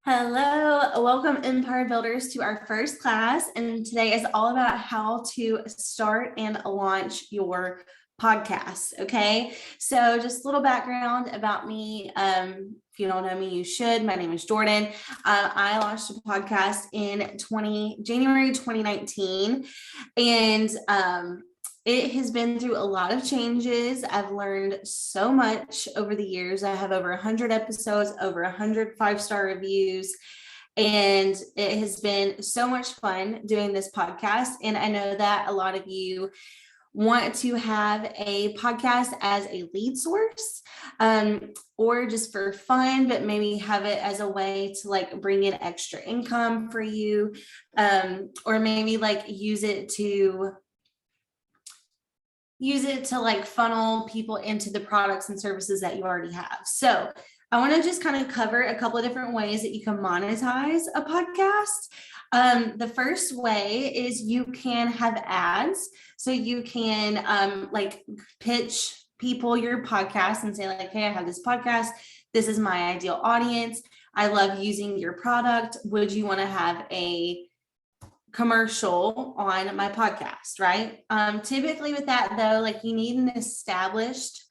Hello, welcome Empire Builders to our first class. And today is all about how to start and launch your podcast. Okay, so just a little background about me. If you don't know me, you should. My name is Jordan. I launched a podcast in January 2019, and it has been through a lot of changes. I've learned so much over the years. I have over 100 episodes, over 100 5-star reviews, and it has been so much fun doing this podcast. And I know that a lot of you want to have a podcast as a lead source, or just for fun, but maybe have it as a way to like bring in extra income for you, or maybe like use it to like funnel people into the products and services that you already have. So I want to just kind of cover a couple of different ways that you can monetize a podcast. The first way is you can have ads. So you can like pitch people your podcast and say like, hey, I have this podcast. This is my ideal audience. I love using your product. Would you want to have a commercial on my podcast, right? Typically with that though, like you need an established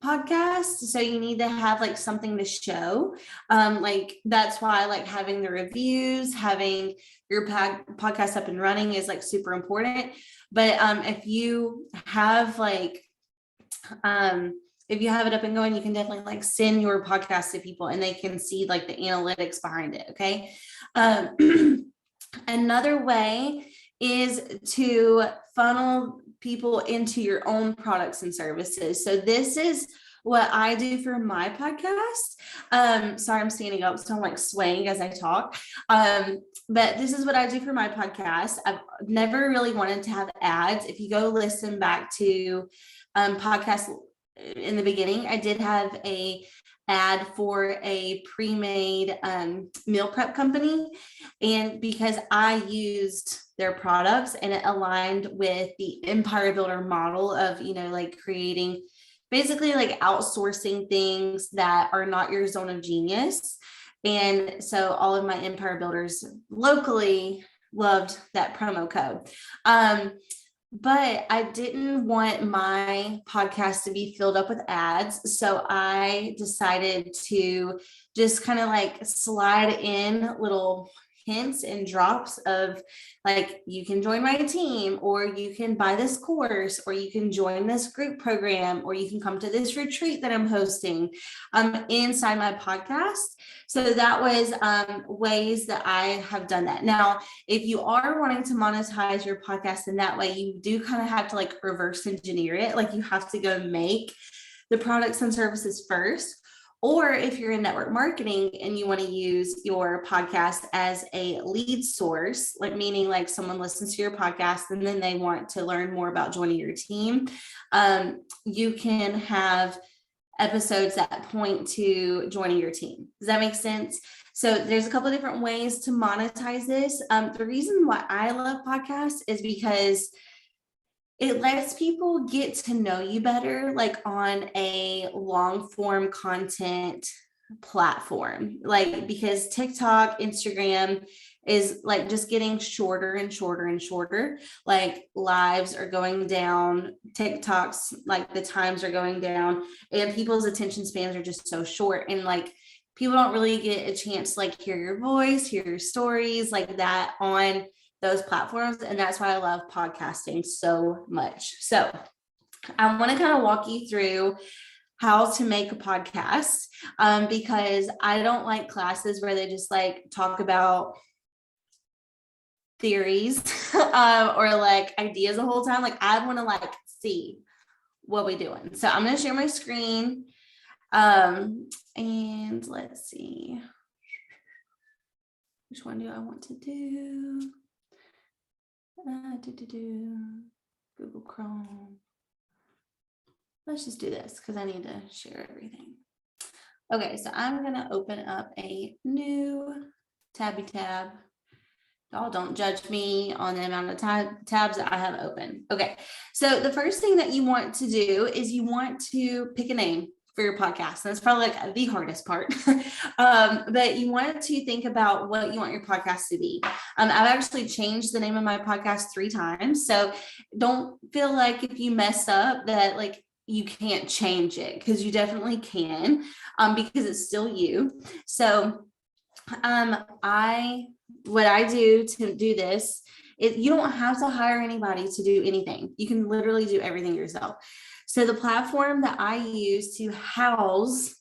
podcast, so you need to have like something to show. Like that's why like having the reviews, having your podcast up and running is like super important. But if you have like if you have it up and going, you can definitely like send your podcast to people and they can see like the analytics behind it. Okay. Another way is to funnel people into your own products and services. So this is what I do for my podcast. Sorry, I'm standing up, so I'm like swaying as I talk. But this is what I do for my podcast. I've never really wanted to have ads. If you go listen back to podcasts in the beginning, I did have a ad for a pre-made meal prep company, and because I used their products and it aligned with the Empire Builder model of, you know, like creating basically like outsourcing things that are not your zone of genius. And so all of my Empire Builders locally loved that promo code. But I didn't want my podcast to be filled up with ads. So I decided to just kind of like slide in little hints and drops of like, you can join my team, or you can buy this course, or you can join this group program, or you can come to this retreat that I'm hosting inside my podcast. So that was ways that I have done that. Now, if you are wanting to monetize your podcast in that way, you do kind of have to like reverse engineer it. Like you have to go make the products and services first. Or if you're in network marketing and you want to use your podcast as a lead source, like meaning like someone listens to your podcast and then they want to learn more about joining your team, you can have episodes that point to joining your team. Does that make sense? So there's a couple of different ways to monetize this. The reason why I love podcasts is because it lets people get to know you better, like on a long form content platform, like because TikTok, Instagram is like just getting shorter and shorter and shorter. Like lives are going down, TikToks, like the times are going down, and people's attention spans are just so short. And like people don't really get a chance to like hear your voice, hear your stories like that on those platforms. And that's why I love podcasting so much. So I want to kind of walk you through how to make a podcast, because I don't like classes where they just like talk about theories or like ideas the whole time. Like I want to like see what we're doing. So I'm going to share my screen, and let's see, which one do I want to do? Google Chrome. Let's just do this because I need to share everything. Okay, so I'm going to open up a new tab. Y'all don't judge me on the amount of tabs that I have open. Okay, so the first thing that you want to do is you want to pick a name for your podcast. And that's probably like the hardest part. But you want to think about what you want your podcast to be. I've actually changed the name of my podcast 3 times. So don't feel like if you mess up that like you can't change it, because you definitely can, because it's still you. So what I do to do this is you don't have to hire anybody to do anything. You can literally do everything yourself. So the platform that I use to house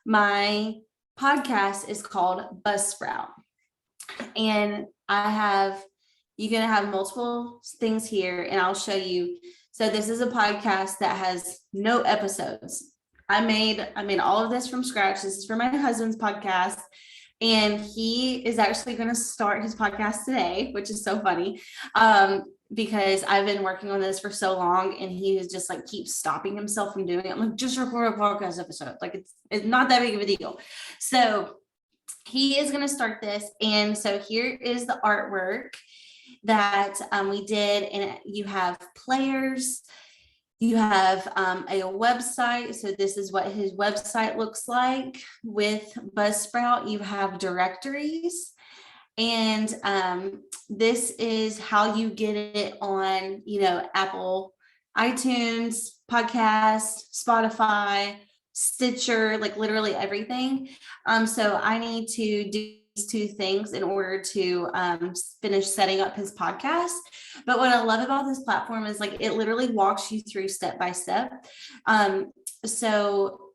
my podcast is called Buzzsprout. And you're going to have multiple things here, and I'll show you. So this is a podcast that has no episodes. I made all of this from scratch. This is for my husband's podcast. And he is actually going to start his podcast today, which is so funny, because I've been working on this for so long, and he is just like keeps stopping himself from doing it. I'm like, just record a podcast episode. Like it's not that big of a deal. So he is going to start this. And so here is the artwork that we did. And you have players. You have a website. So this is what his website looks like with Buzzsprout. You have directories. And this is how you get it on, Apple, iTunes, podcast, Spotify, Stitcher, like literally everything. So I need to do these 2 things in order to finish setting up his podcast. But what I love about this platform is like it literally walks you through step by step. So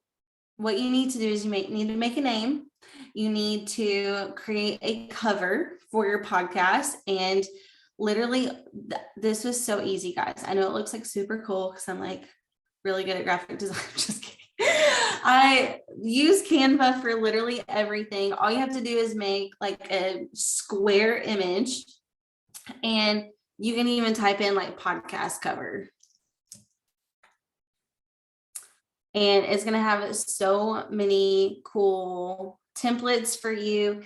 what you need to do is need to make a name. You need to create a cover for your podcast. And literally this was so easy, guys. I know it looks like super cool because I'm like really good at graphic design. I'm just kidding. I use Canva for literally everything. All you have to do is make like a square image, and you can even type in like podcast cover. And it's going to have so many cool templates for you.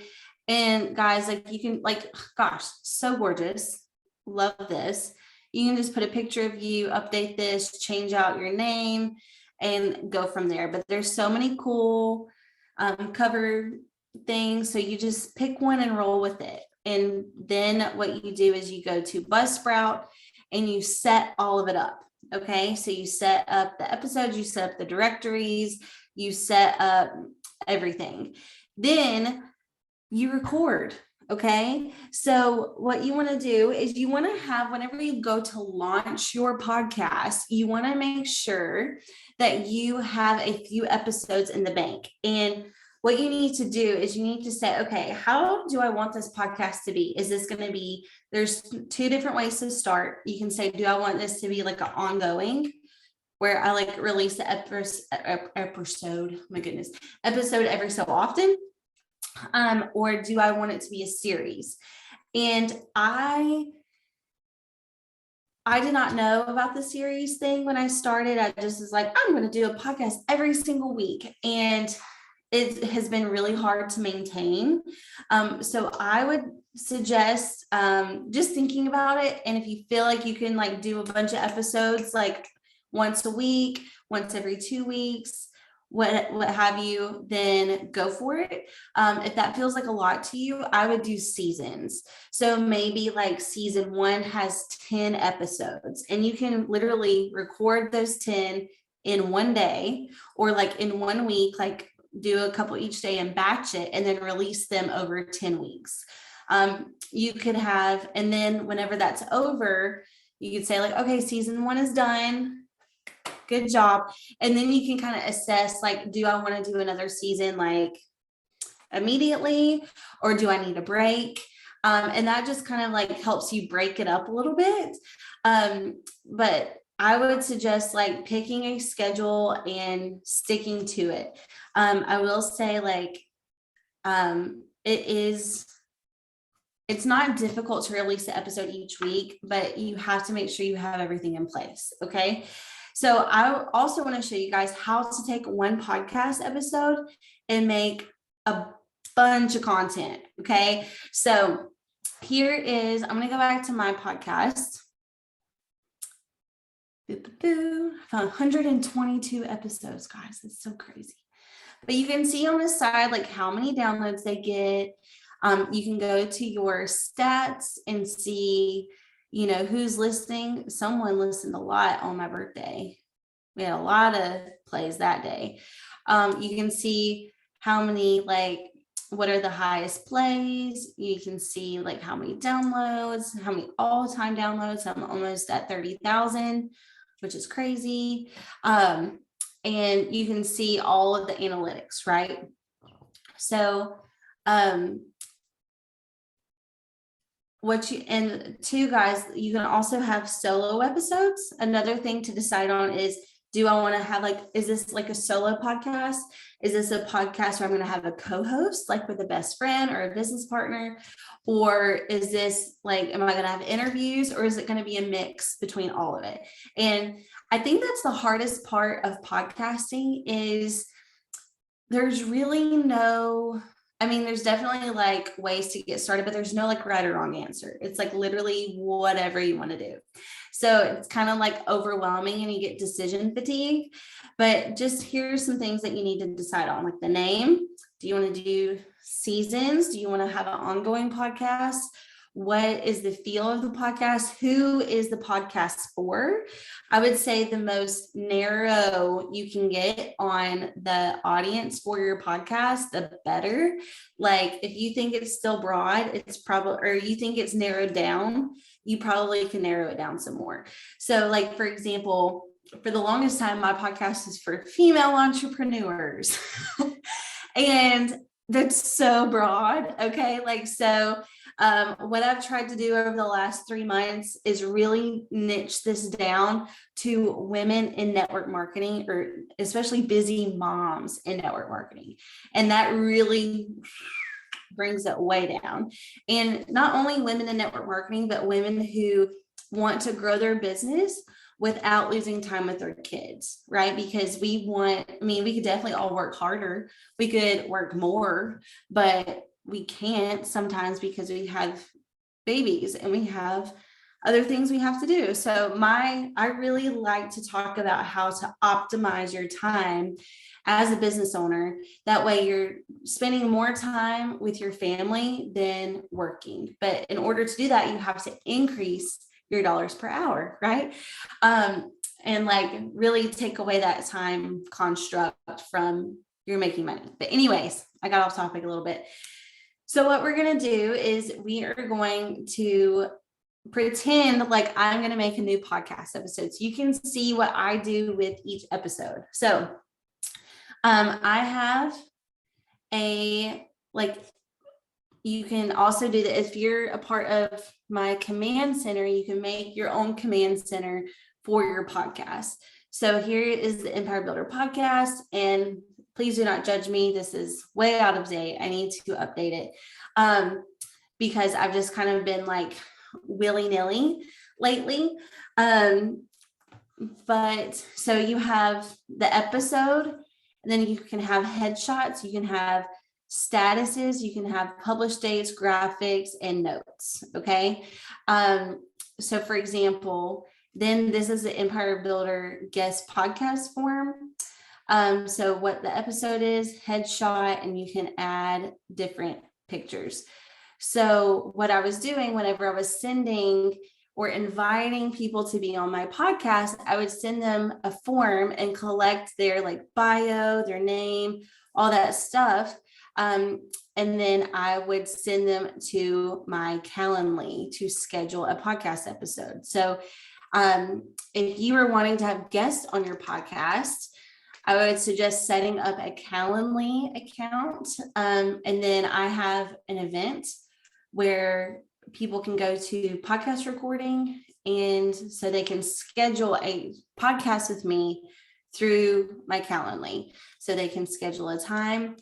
And guys, like you can gosh, so gorgeous. Love this. You can just put a picture of you, update this, change out your name, and go from there. But there's so many cool cover things. So you just pick one and roll with it. And then what you do is you go to Buzzsprout and you set all of it up. Okay. So you set up the episodes, you set up the directories, you set up everything. Then you record. Okay. So what you want to do is you want to have, whenever you go to launch your podcast, you want to make sure that you have a few episodes in the bank. And what you need to do is you need to say, okay, how do I want this podcast to be? Is this going to be, there's 2 different ways to start. You can say, do I want this to be like an ongoing, where I like release the episode, my goodness, episode every so often? Or do I want it to be a series? And I did not know about the series thing when I started. I just was like, I'm going to do a podcast every single week. And it has been really hard to maintain. So I would suggest just thinking about it. And if you feel like you can like do a bunch of episodes, like once a week, once every 2 weeks, what have you, then go for it. If that feels like a lot to you, I would do seasons. So maybe like season 1 has 10 episodes, and you can literally record those 10 in one day, or like in 1 week, like do a couple each day and batch it, and then release them over 10 weeks. You could have, and then whenever that's over, you could say like, okay, season 1 is done. Good job. And then you can kind of assess, like, do I want to do another season like immediately, or do I need a break? And that just kind of like helps you break it up a little bit. But I would suggest like picking a schedule and sticking to it. I will say like, it's not difficult to release an episode each week, but you have to make sure you have everything in place. Okay. So I also want to show you guys how to take one podcast episode and make a bunch of content. Okay. So here is, I'm going to go back to my podcast. Found 122 episodes, guys. That's so crazy. But you can see on the side like how many downloads they get. You can go to your stats and see, who's listening. Someone listened a lot on my birthday. We had a lot of plays that day. You can see how many, what are the highest plays. You can see like how many downloads, how many all-time downloads. I'm almost at 30,000, which is crazy. And you can see all of the analytics, right? So and two, guys, you can also have solo episodes. Another thing to decide on is, do I want to have is this like a solo podcast? Is this a podcast where I'm going to have a co-host, like with a best friend or a business partner? Or is this am I going to have interviews, or is it going to be a mix between all of it? And I think that's the hardest part of podcasting is there's really there's definitely ways to get started, but there's no right or wrong answer. It's literally whatever you want to do. So it's kind of overwhelming and you get decision fatigue, but just here's some things that you need to decide on, like the name. Do you want to do seasons? Do you want to have an ongoing podcast? What is the feel of the podcast? Who is the podcast for? I would say the most narrow you can get on the audience for your podcast, the better. If you think it's still broad, it's probably, or you think it's narrowed down, you probably can narrow it down some more. So for example, for the longest time, my podcast is for female entrepreneurs. And that's so broad. Okay. What I've tried to do over the last 3 months is really niche this down to women in network marketing, or especially busy moms in network marketing. And that really brings it way down. And not only women in network marketing, but women who want to grow their business without losing time with their kids, right? Because we could definitely all work harder. We could work more, but we can't sometimes because we have babies and we have other things we have to do. So I really like to talk about how to optimize your time as a business owner. That way you're spending more time with your family than working. But in order to do that, you have to increase your dollars per hour, right? And really take away that time construct from you're making money. But anyways, I got off topic a little bit. So what we're going to do is we are going to pretend like I'm going to make a new podcast episode. So you can see what I do with each episode. So I have you can also do that. If you're a part of my command center, you can make your own command center for your podcast. So here is the Empire Builder podcast, and please do not judge me. This is way out of date. I need to update it because I've just kind of been willy-nilly lately. But so you have the episode, and then you can have headshots, you can have statuses, you can have published dates, graphics, and notes. Okay. So for example, then this is the Empire Builder guest podcast form. So what the episode is, headshot, and you can add different pictures. So what I was doing whenever I was sending or inviting people to be on my podcast, I would send them a form and collect their bio, their name, all that stuff. And then I would send them to my Calendly to schedule a podcast episode. So if you were wanting to have guests on your podcast, I would suggest setting up a Calendly account. And then I have an event where people can go to podcast recording, and so they can schedule a podcast with me through my Calendly. So they can schedule a time,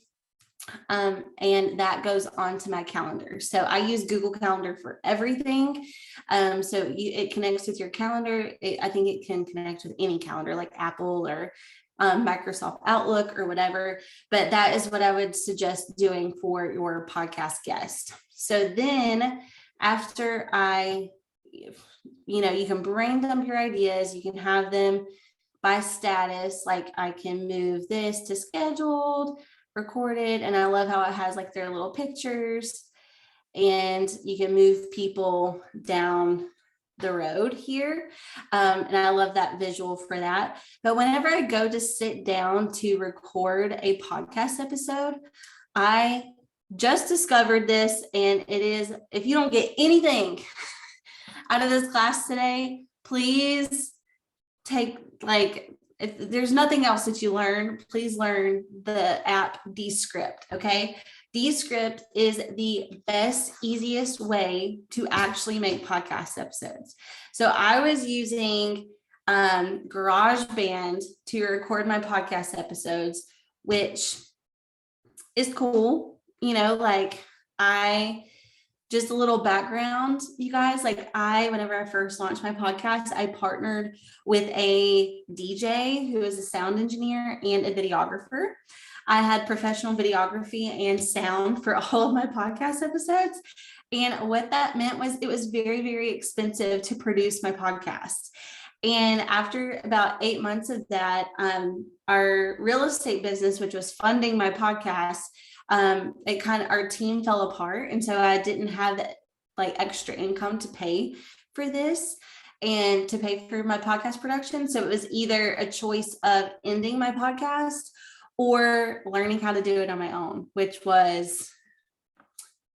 and that goes onto my calendar. So I use Google Calendar for everything. So it connects with your calendar. I think it can connect with any calendar like Apple or Microsoft Outlook or whatever, but that is what I would suggest doing for your podcast guest. So then after I you can brain dump your ideas. You can have them by status. Like I can move this to scheduled, recorded, and I love how it has like their little pictures, and you can move people down the road here. And I love that visual for that. But whenever I go to sit down to record a podcast episode, I just discovered this, and it is, if you don't get anything out of this class today, please take, like, if there's nothing else that you learn, please learn the app Descript. Okay. Descript is the best, easiest way to actually make podcast episodes. So I was using Garageband to record my podcast episodes, which is cool. Like just a little background, you guys, like whenever I first launched my podcast, I partnered with a DJ who is a sound engineer and a videographer. I had professional videography and sound for all of my podcast episodes. And what that meant was it was very, very expensive to produce my podcast. And after about 8 months of that, our real estate business, which was funding my podcast, our team fell apart. And so I didn't have that like extra income to pay for this and to pay for my podcast production. So it was either a choice of ending my podcast or learning how to do it on my own, which was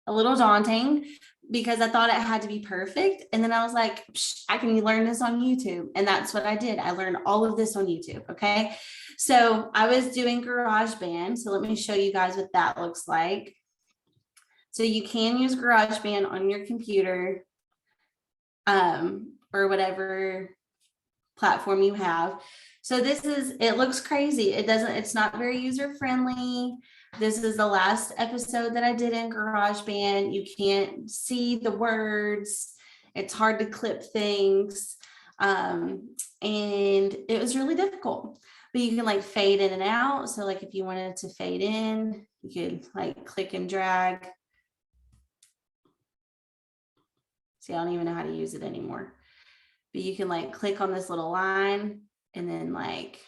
a little daunting because I thought it had to be perfect. And then I was like, I can learn this on YouTube. And that's what I did. I learned all of this on YouTube. Okay. So I was doing GarageBand. So let me show you guys what that looks like. So you can use GarageBand on your computer or whatever platform you have. So it looks crazy. It's not very user friendly. This is the last episode that I did in GarageBand. You can't see the words. It's hard to clip things. And it was really difficult, but you can like fade in and out. So like if you wanted to fade in, you could like click and drag. See, I don't even know how to use it anymore, but you can like click on this little line and then like,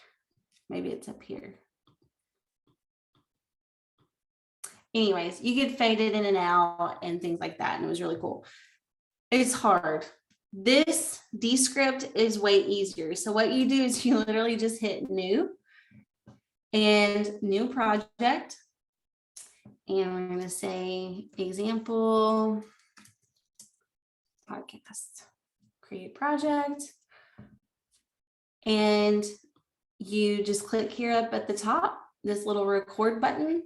maybe it's up here. Anyways, you could fade it in and out and things like that. And it was really cool. It's hard. This Descript is way easier. So what you do is you literally just hit new and new project. And we're going to say example podcast, create project. And you just click here up at the top, this little record button.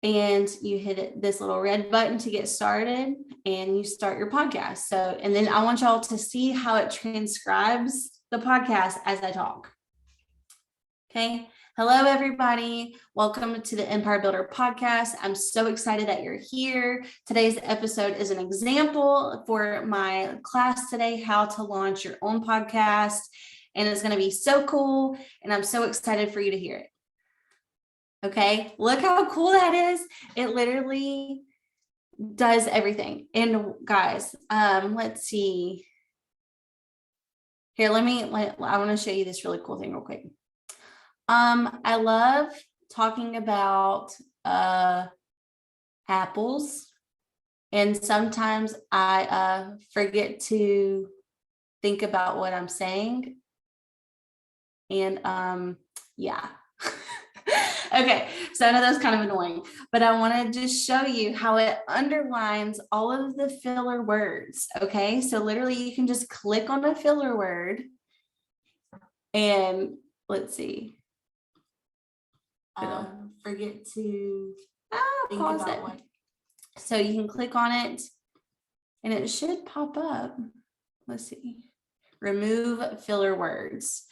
And you hit this little red button to get started and you start your podcast. So, and then I want y'all to see how it transcribes the podcast as I talk. Okay. Hello, everybody. Welcome to the Empire Builder podcast. I'm so excited that you're here. Today's episode is an example for my class today, how to launch your own podcast. And it's going to be so cool. And I'm so excited for you to hear it. Okay, look how cool that is. It literally does everything. And guys, let's see. Here, I want to show you this really cool thing real quick. I love talking about apples. And sometimes I forget to think about what I'm saying. And yeah. Okay, so I know that's kind of annoying, but I want to just show you how it underlines all of the filler words. Okay, so literally you can just click on a filler word and let's see. Forget to think about it. So you can click on it and it should pop up. Let's see. Remove filler words.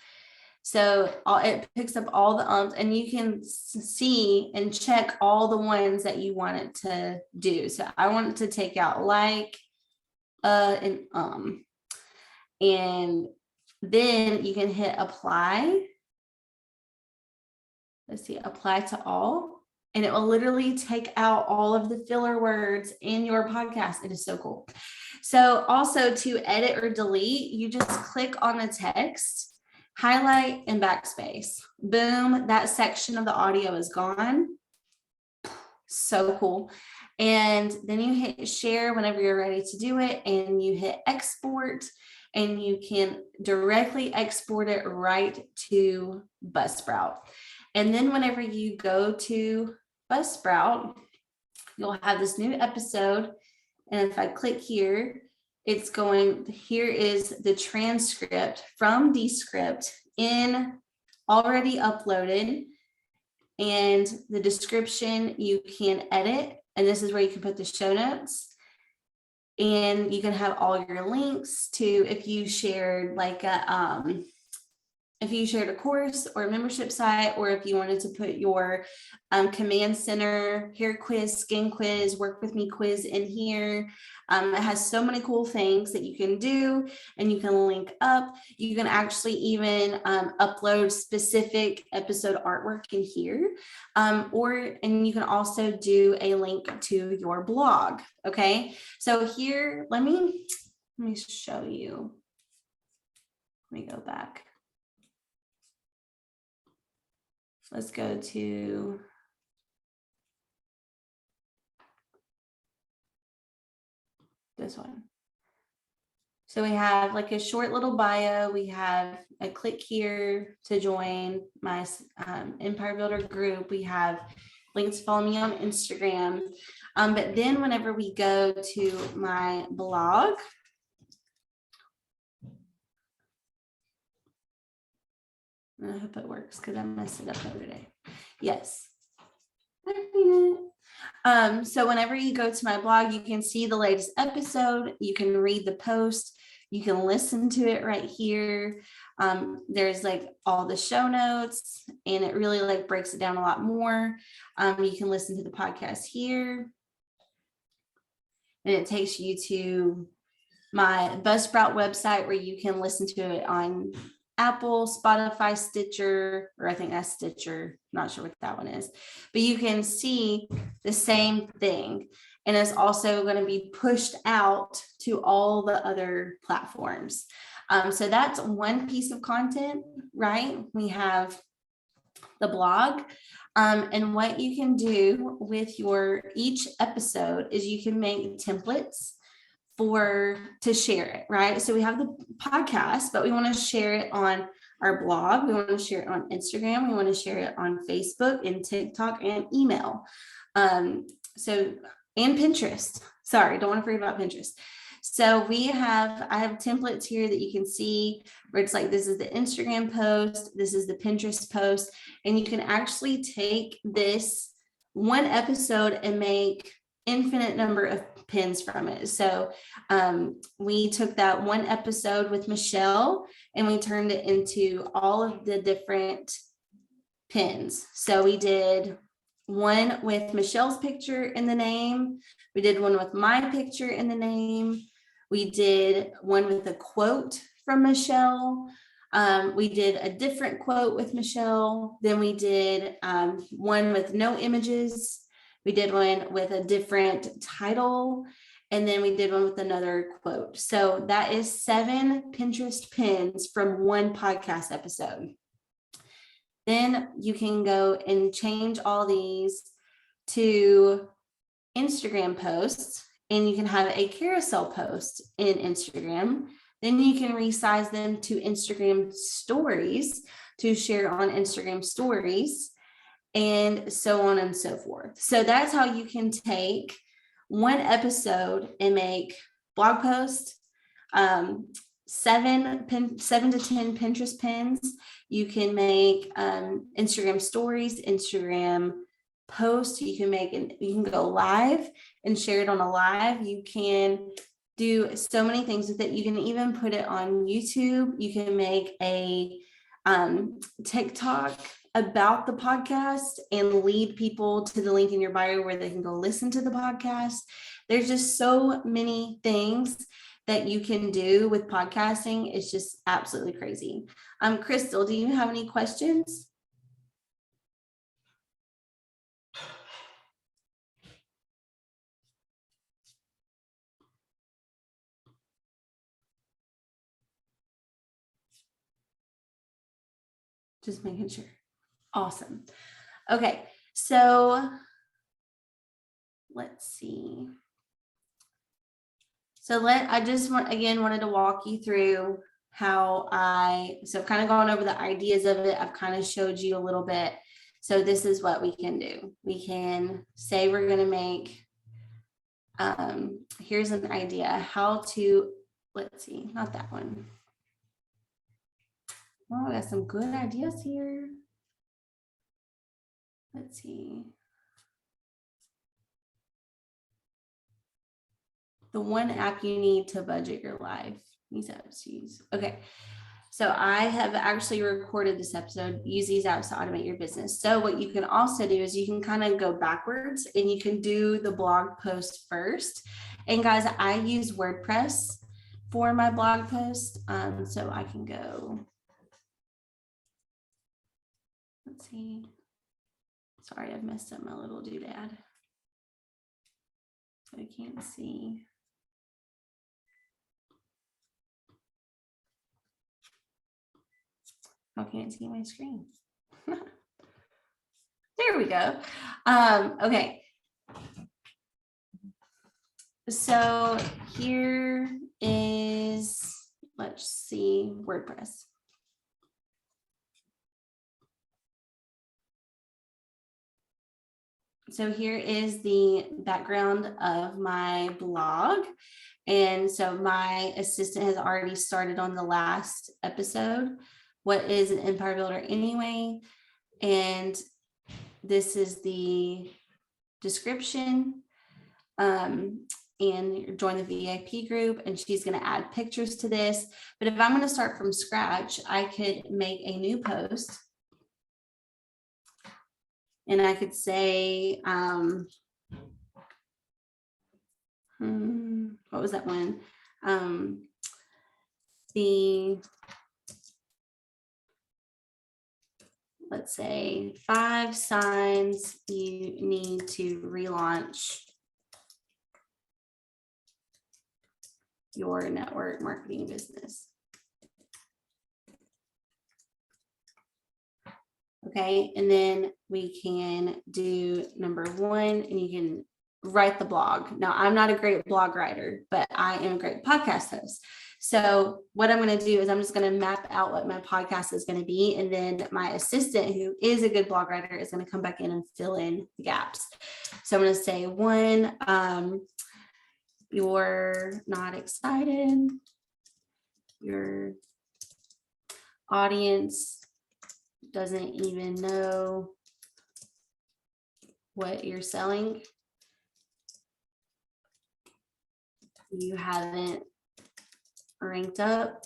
So it picks up all the ums and you can see and check all the ones that you want it to do. So I want it to take out like, and and then you can hit apply. Let's see, apply to all, and it will literally take out all of the filler words in your podcast. It is so cool. So also to edit or delete, you just click on the text, highlight and backspace. Boom, that section of the audio is gone. So cool. And then you hit share whenever you're ready to do it, and you hit export, and you can directly export it right to Buzzsprout. And then whenever you go to Buzzsprout, you'll have this new episode. And if I click here, it's going, here is the transcript from Descript in already uploaded. And the description you can edit. And this is where you can put the show notes. And you can have all your links to, if you shared like a, if you shared a course or a membership site, or if you wanted to put your command center, hair quiz, skin quiz, work with me quiz in here. It has so many cool things that you can do, and you can link up. You can actually even upload specific episode artwork in here, and you can also do a link to your blog. Okay, so here, let me show you. Let me go back. Let's go to this one. So we have like a short little bio. We have a click here to join my Empire Builder group. We have links to follow me on Instagram. But then whenever we go to my blog, I hope it works because I messed it up the other day. Yes. So whenever you go to my blog, you can see the latest episode. You can read the post. You can listen to it right here. There's like all the show notes, and it really like breaks it down a lot more. You can listen to the podcast here, and it takes you to my Buzzsprout website where you can listen to it on Apple, Spotify, Stitcher, or I think that's Stitcher. Not sure what that one is, but you can see the same thing. And it's also going to be pushed out to all the other platforms. So that's one piece of content, right? We have the blog. And what you can do with your each episode is you can make templates to share it, right? So we have the podcast, but we want to share it on our blog. We want to share it on Instagram. We want to share it on Facebook and TikTok and email. And Pinterest. Sorry, don't want to forget about Pinterest. So I have templates here that you can see where it's like, this is the Instagram post, this is the Pinterest post, and you can actually take this one episode and make infinite number of pins from it. So we took that one episode with Michelle and we turned it into all of the different pins. So we did one with Michelle's picture in the name. We did one with my picture in the name. We did one with a quote from Michelle. We did a different quote with Michelle. Then we did one with no images. We did one with a different title, and then we did one with another quote. So that is 7 Pinterest pins from one podcast episode. Then you can go and change all these to Instagram posts, and you can have a carousel post in Instagram. Then you can resize them to Instagram stories to share on Instagram stories, and so on and so forth. So that's how you can take one episode and make blog posts, 7 to 10 Pinterest pins. You can make Instagram stories, Instagram posts. You can go live and share it on a live. You can do so many things with it. You can even put it on YouTube. You can make a TikTok about the podcast and lead people to the link in your bio where they can go listen to the podcast. There's just so many things that you can do with podcasting. It's just absolutely crazy. Crystal, do you have any questions? Just making sure. Awesome. Okay, so let's see. So I just wanted to walk you through how so I've kind of gone over the ideas of it. I've kind of showed you a little bit. So this is what we can do. We can say we're going to make, here's an idea how to, let's see, not that one. Oh, I got some good ideas here. Let's see. The one app you need to budget your life. These apps to use. Okay. So I have actually recorded this episode. Use these apps to automate your business. So what you can also do is you can kind of go backwards and you can do the blog post first. And guys, I use WordPress for my blog post. So I can go. Let's see. Sorry, I've messed up my little doodad. So I can't see. I can't see my screen. There we go. Okay. So here is, let's see, WordPress. So here is the background of my blog. And so my assistant has already started on the last episode. What is an empire builder anyway? And this is the description. And join the VIP group, and she's going to add pictures to this. But if I'm going to start from scratch, I could make a new post. And I could say, what was that one? Let's say 5 signs you need to relaunch your network marketing business. Okay, and then we can do number 1, and you can write the blog. Now, I'm not a great blog writer, but I am a great podcast host. So what I'm going to do is I'm just going to map out what my podcast is going to be. And then my assistant, who is a good blog writer, is going to come back in and fill in the gaps. So I'm going to say 1, you're not excited. Your audience doesn't even know what you're selling. You haven't ranked up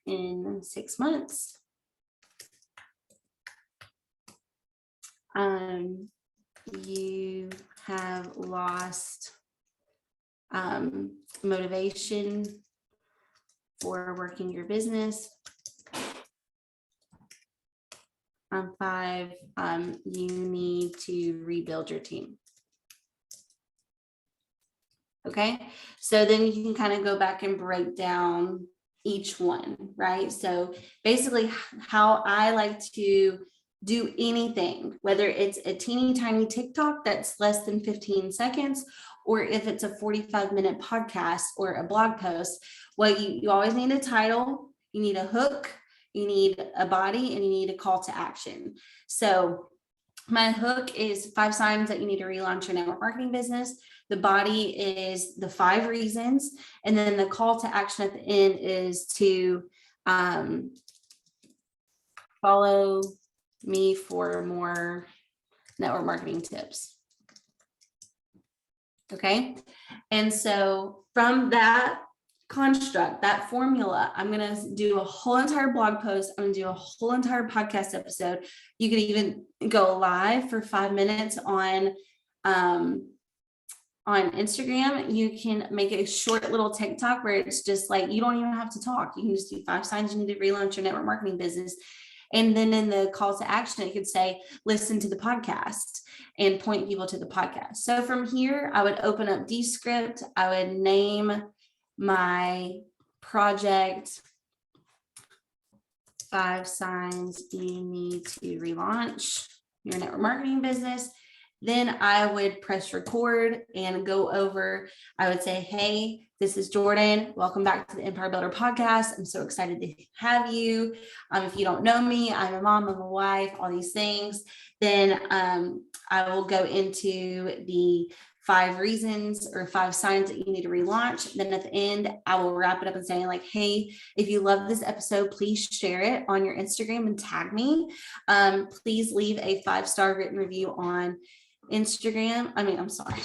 in 6 months. You have lost motivation for working your business. 5, you need to rebuild your team. Okay, so then you can kind of go back and break down each one, right? So basically how I like to do anything, whether it's a teeny tiny TikTok that's less than 15 seconds, or if it's a 45-minute podcast or a blog post, well, you always need a title, you need a hook, you need a body, and you need a call to action. So my hook is 5 signs that you need to relaunch your network marketing business. The body is the 5 reasons. And then the call to action at the end is to follow me for more network marketing tips. Okay. And so from that construct, that formula, I'm going to do a whole entire blog post. I'm going to do a whole entire podcast episode. You could even go live for 5 minutes on Instagram. You can make a short little TikTok where it's just like, you don't even have to talk. You can just do 5 signs you need to relaunch your network marketing business. And then in the call to action, it could say, listen to the podcast, and point people to the podcast. So from here, I would open up Descript. I would name my project 5 signs you need to relaunch your network marketing business. Then I would press record and go over. I would say, hey, this is Jordan. Welcome back to the Empire Builder podcast. I'm so excited to have you. If you don't know me, I'm a mom, I'm a wife, all these things. Then I will go into the 5 reasons or 5 signs that you need to relaunch. Then at the end, I will wrap it up and saying like, hey, if you love this episode, please share it on your Instagram and tag me. Please leave a 5-star written review on Instagram. I'm sorry,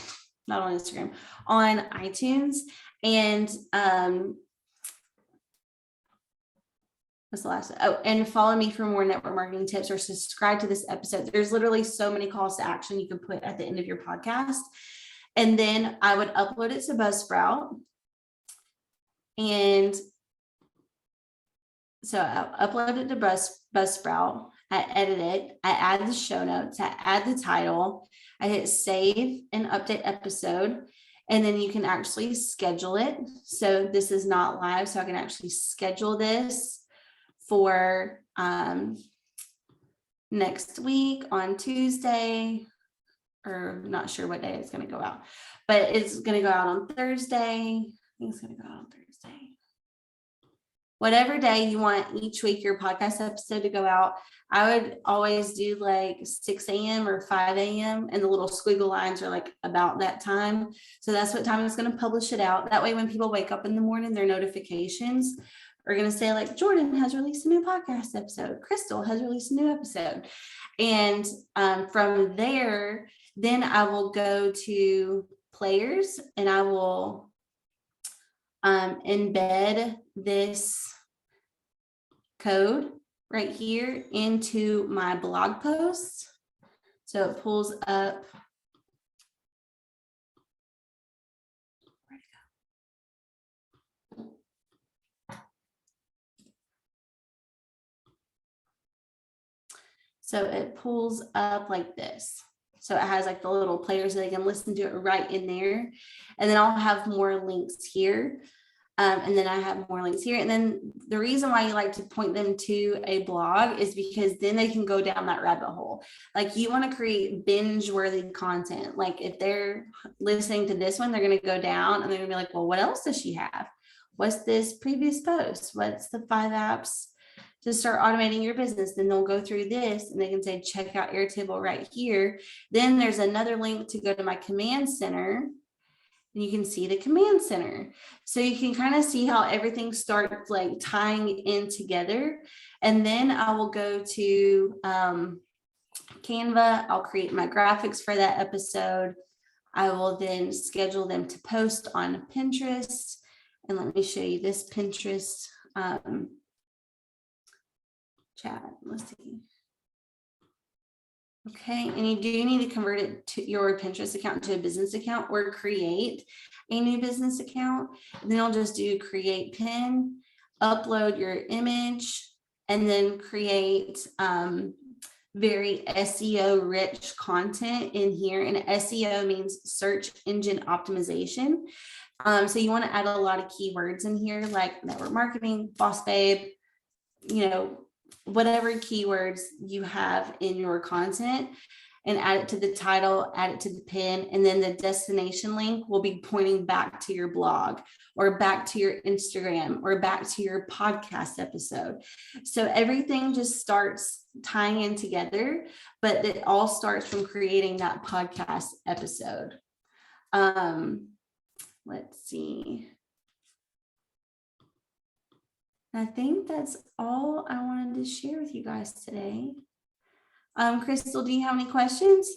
not on Instagram, on iTunes. And what's the last one? Oh, and follow me for more network marketing tips or subscribe to this episode. There's literally so many calls to action you can put at the end of your podcast. And then I would upload it to Buzzsprout. And so I upload it to Buzzsprout. I edit it. I add the show notes. I add the title. I hit save and update episode. And then you can actually schedule it. So this is not live. So I can actually schedule this for next week on Tuesday, or not sure what day it's going to go out, but it's going to go out on Thursday. I think it's going to go out on Thursday. Whatever day you want each week your podcast episode to go out. I would always do like 6 a.m. or 5 a.m. and the little squiggle lines are like about that time. So that's what time it's going to publish it out. That way, when people wake up in the morning, their notifications are going to say like, Jordan has released a new podcast episode. Crystal has released a new episode. And from there, then I will go to players and I will embed this code right here into my blog post. So it pulls up. Where'd it go? So it pulls up like this. So it has like the little players so they can listen to it right in there. And then I'll have more links here. And then I have more links here. And then the reason why you like to point them to a blog is because then they can go down that rabbit hole. Like you want to create binge-worthy content. Like if they're listening to this one, they're going to go down and they're going to be like, well, what else does she have? What's this previous post? What's the 5 apps to start automating your business? Then they'll go through this and they can say, check out Airtable right here. Then there's another link to go to my command center. And you can see the command center. So you can kind of see how everything starts like tying in together. And then I will go to Canva. I'll create my graphics for that episode. I will then schedule them to post on Pinterest. And let me show you this Pinterest chat. Let's see. Okay, and you do need to convert it to your Pinterest account to a business account or create a new business account. And then I'll just do create pin, upload your image, and then create very SEO rich content in here. And SEO means search engine optimization. So you want to add a lot of keywords in here like network marketing, boss babe, whatever keywords you have in your content, and add it to the title, add it to the pin, and then the destination link will be pointing back to your blog or back to your Instagram or back to your podcast episode. So everything just starts tying in together, but it all starts from creating that podcast episode. Let's see. I think that's all I wanted to share with you guys today. Crystal, do you have any questions?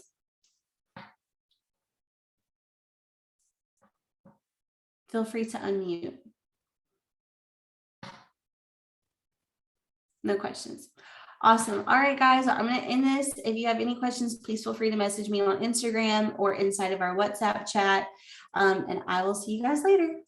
Feel free to unmute. No questions. Awesome. All right, guys, I'm going to end this. If you have any questions, please feel free to message me on Instagram or inside of our WhatsApp chat. And I will see you guys later.